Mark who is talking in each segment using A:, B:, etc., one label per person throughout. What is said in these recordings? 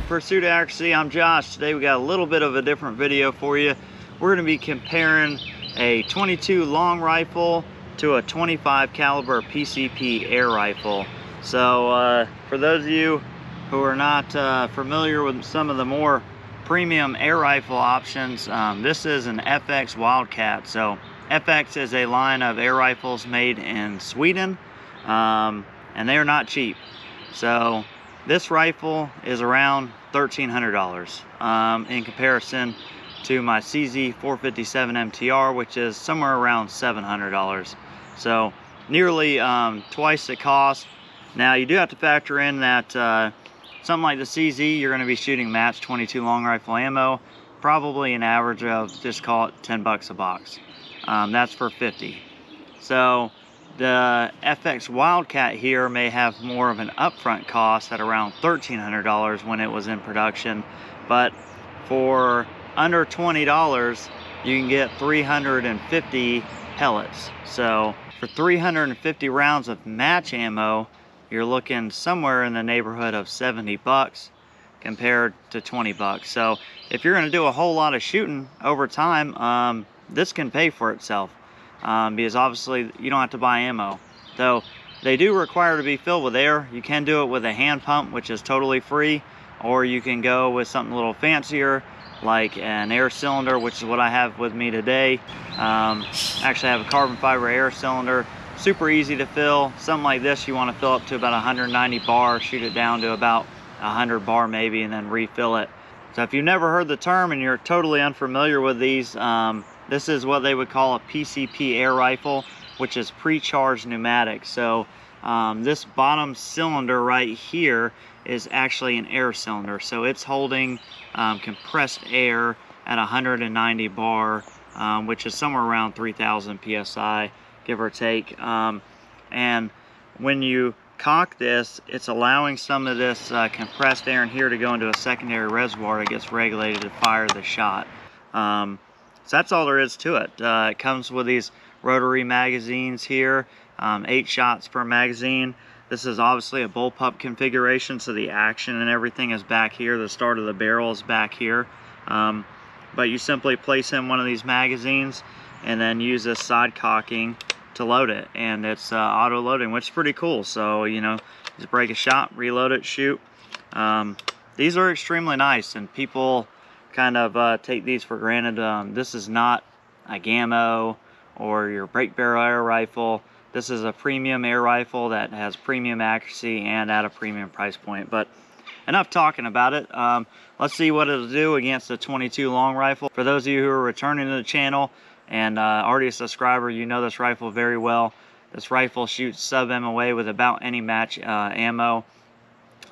A: the Pursuit of Accuracy. I'm Josh. Today we got a little bit of a different video for you. We're going to be comparing a 22 long rifle to a 25 caliber PCP air rifle. So for those of you who are not familiar with some of the more premium air rifle options, this is an FX Wildcat. So FX is a line of air rifles made in Sweden, and they are not cheap. So this rifle is around $1,300 in comparison to my CZ 457 MTR, which is somewhere around $700. So nearly twice the cost. Now you do have to factor in that something like the CZ, you're going to be shooting match 22 long rifle ammo, probably an average of, just call it 10 bucks a box. That's for 50. So the FX Wildcat here may have more of an upfront cost at around $1,300 when it was in production, but for under $20 you can get 350 pellets. So for 350 rounds of match ammo, you're looking somewhere in the neighborhood of 70 bucks compared to 20 bucks. So if you're going to do a whole lot of shooting over time, this can pay for itself. Because obviously you don't have to buy ammo. Though they do require to be filled with air. You can do it with a hand pump, which is totally free, or you can go with something a little fancier like an air cylinder, which is what I have with me today. Actually I have a carbon fiber air cylinder, super easy to fill. Something like this you want to fill up to about 190 bar, shoot it down to about 100 bar maybe, and then refill it. So if you've never heard the term and you're totally unfamiliar with these, this is what they would call a PCP air rifle, which is pre-charged pneumatic. So this bottom cylinder right here is actually an air cylinder. So it's holding compressed air at 190 bar, which is somewhere around 3,000 PSI, give or take. And when you cock this, it's allowing some of this compressed air in here to go into a secondary reservoir that gets regulated to fire the shot. So that's all there is to it. It comes with these rotary magazines here, 8 shots per magazine. This is obviously a bullpup configuration, so the action and everything is back here. The start of the barrel is back here. But you simply place in one of these magazines and then use this side cocking to load it, and it's auto loading, which is pretty cool. So you know, just break a shot, reload it, shoot. These are extremely nice, and people kind of take these for granted. This is not a Gammo or your break barrel air rifle. This is a premium air rifle that has premium accuracy and at a premium price point. But enough talking about it. Let's see what it'll do against the 22 long rifle. For those of you who are returning to the channel and already a subscriber, you know this rifle very well. This rifle shoots sub MOA with about any match ammo.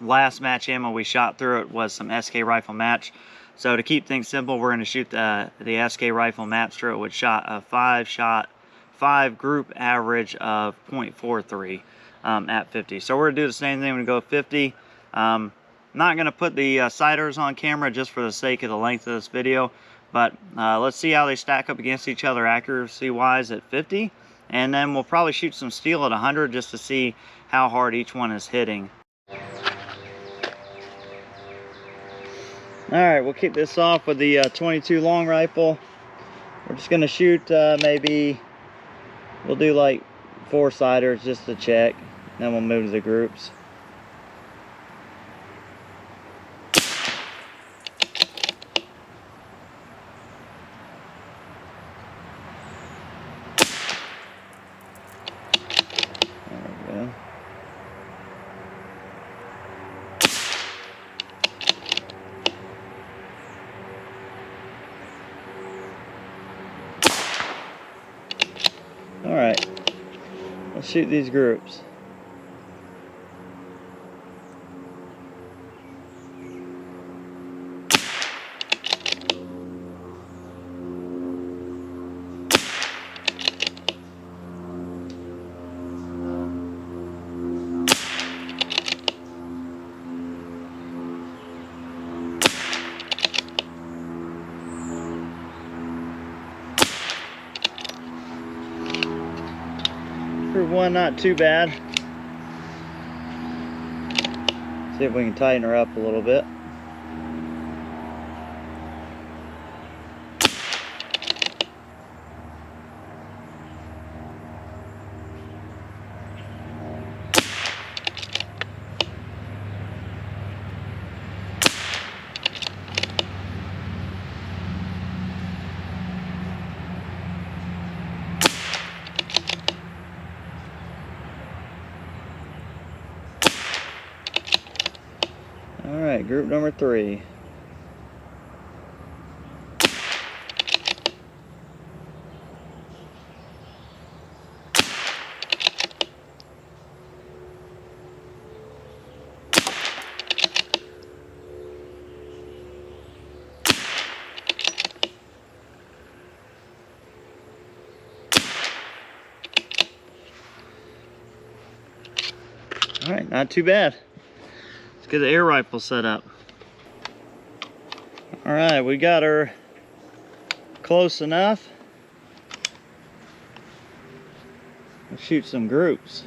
A: Last match ammo we shot through it was some SK rifle match. So to keep things simple, we're going to shoot the SK rifle match through it, which shot a 5 group average of 0.43 at 50. So we're going to do the same thing. We're going to go 50. Not going to put the sighters on camera just for the sake of the length of this video, but let's see how they stack up against each other accuracy wise at 50, and then we'll probably shoot some steel at 100 just to see how hard each one is hitting. Alright, we'll kick this off with the 22 long rifle. We're just going to shoot maybe, we'll do like 4 sighters just to check, then we'll move to the groups. There we go. Alright, let's shoot these groups. For one, not too bad. See if we can tighten her up a little bit. number 3. All right, not too bad. Let's get the air rifle set up. All right, we got her close enough. Let's shoot some groups.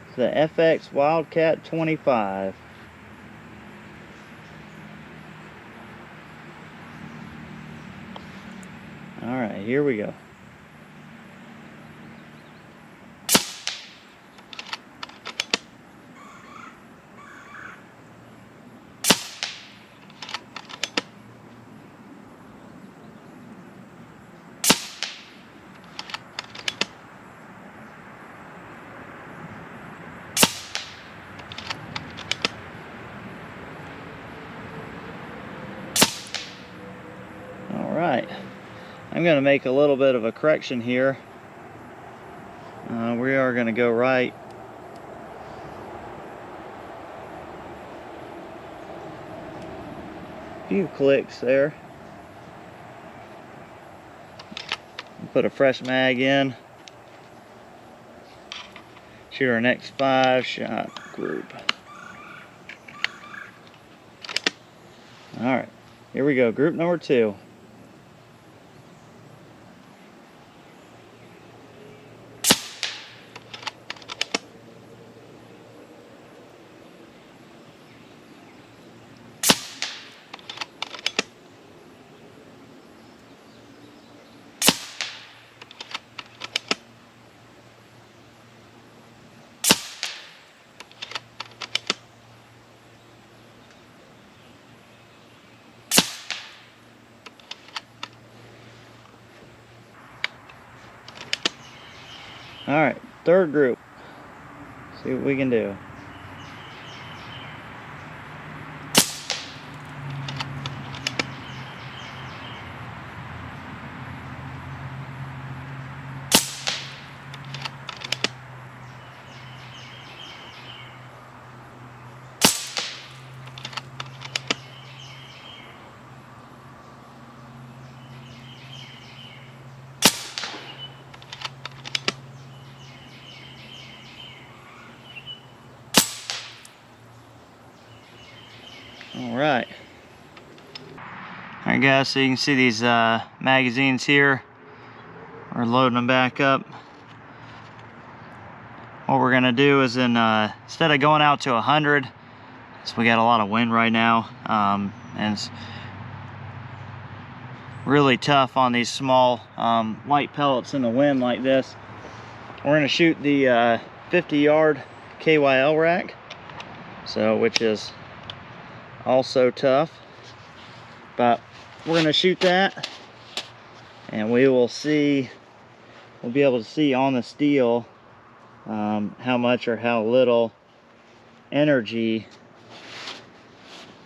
A: It's the FX Wildcat 25. All right, here we go. Alright, I'm going to make a little bit of a correction here. We are going to go right. A few clicks there. Put a fresh mag in. Shoot our next 5-shot group. Alright, here we go, group number 2. Alright, third group. See what we can do. Alright. Alright guys, so you can see these magazines here. We're loading them back up. What we're going to do is instead of going out to 100, so we got a lot of wind right now, and it's really tough on these small light pellets in the wind like this. We're going to shoot the 50-yard KYL rack, so which is also tough, but we're going to shoot that, and we will see, we'll be able to see on the steel how much or how little energy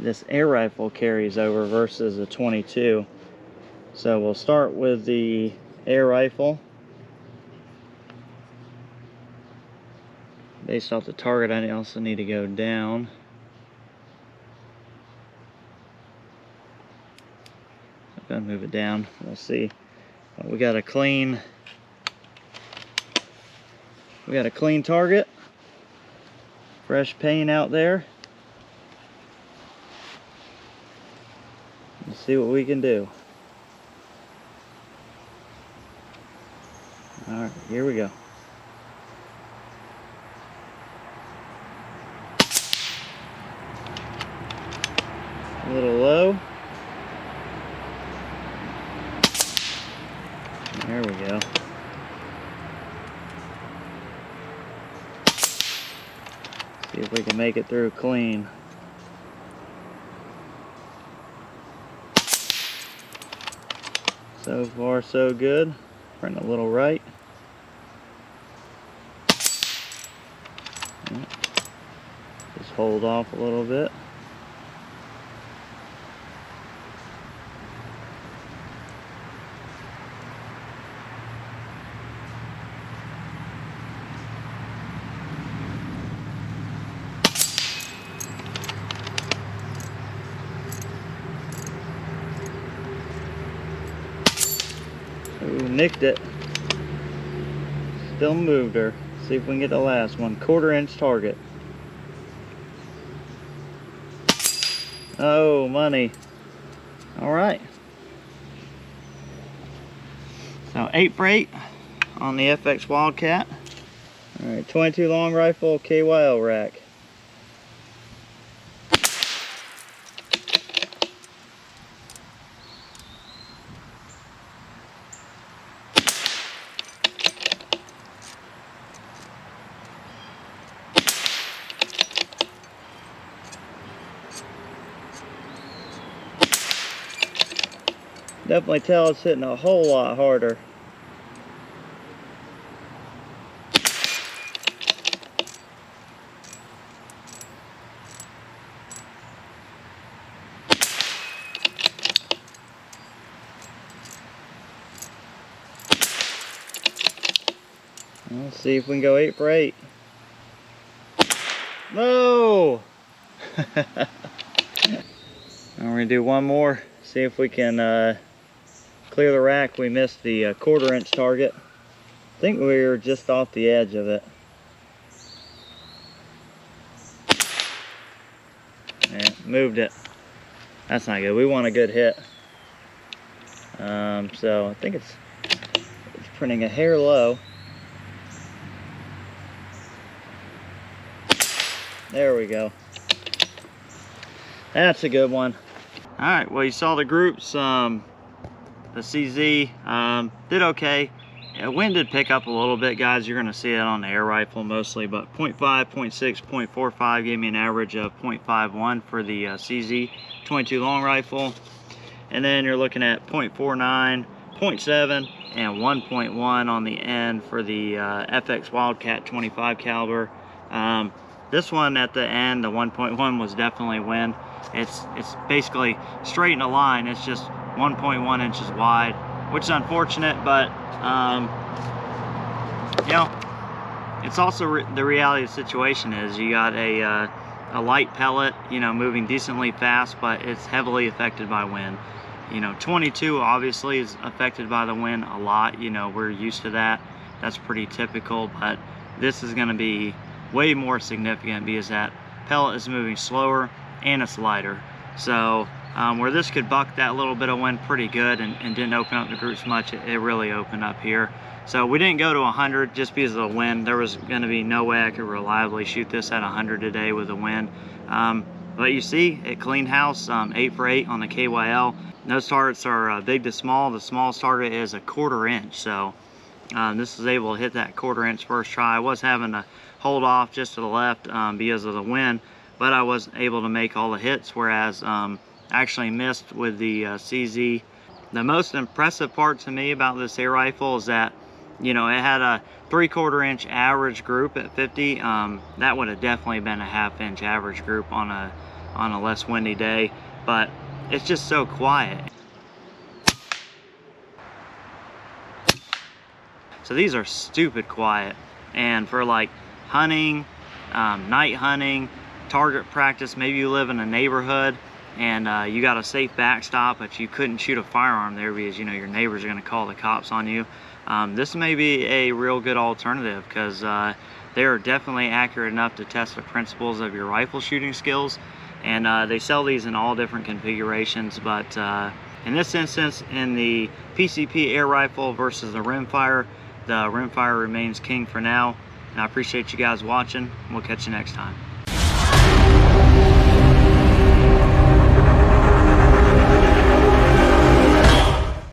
A: this air rifle carries over versus a 22. So we'll start with the air rifle. Based off the target, I also need to go down. Gotta move it down. We'll see. We got a clean target. Fresh paint out there. Let's see what we can do. Alright, here we go. A little low. There we go. See if we can make it through clean. So far, so good. Print a little right. Just hold off a little bit. Ooh, nicked it. Still moved her. See if we can get the last one. 1/4 inch target. Oh, money. All right. So 8 for 8 on the FX Wildcat. All right, 22 long rifle KYL rack. Definitely tell it's hitting a whole lot harder. Let's see if we can go 8 for 8. No! And we're gonna do one more. See if we can clear the rack. We missed the 1/4 inch target. I think we were just off the edge of it. Yeah, moved it. That's not good. We want a good hit. So I think it's printing a hair low. There we go. That's a good one. All right, well, you saw the groups. The CZ did okay. Wind did pick up a little bit, guys. You're gonna see it on the air rifle mostly, but 0.5, 0.6, 0.45 gave me an average of 0.51 for the CZ 22 long rifle. And then you're looking at 0.49, 0.7, and 1.1 on the end for the FX Wildcat 25 caliber. This one at the end, the 1.1 was definitely wind. It's basically straight in a line. It's just 1.1 inches wide, which is unfortunate, but you know, it's also the reality of the situation is you got a light pellet, you know, moving decently fast, but it's heavily affected by wind. You know, 22 obviously is affected by the wind a lot. You know, we're used to that. That's pretty typical, but this is going to be way more significant because that pellet is moving slower and it's lighter. So where this could buck that little bit of wind pretty good and didn't open up the groups much, it really opened up here. So we didn't go to 100 just because of the wind. There was going to be no way I could reliably shoot this at 100 today with the wind. But you see, it cleaned house, 8 for 8 on the KYL. Those targets are big to small. The smallest target is a 1/4 inch. So this was able to hit that 1/4 inch first try. I was having to hold off just to the left because of the wind, but I was able to make all the hits, whereas I actually missed with the CZ. The most impressive part to me about this air rifle is that, you know, it had a 3/4 inch average group at 50. That would have definitely been a 1/2 inch average group on a less windy day, but it's just so quiet. So these are stupid quiet, and for like hunting, night hunting, target practice, maybe you live in a neighborhood and you got a safe backstop, but you couldn't shoot a firearm there because, you know, your neighbors are going to call the cops on you. This may be a real good alternative because they are definitely accurate enough to test the principles of your rifle shooting skills, and they sell these in all different configurations. But in this instance, in the PCP air rifle versus the rimfire remains king for now. And I appreciate you guys watching. We'll catch you next time.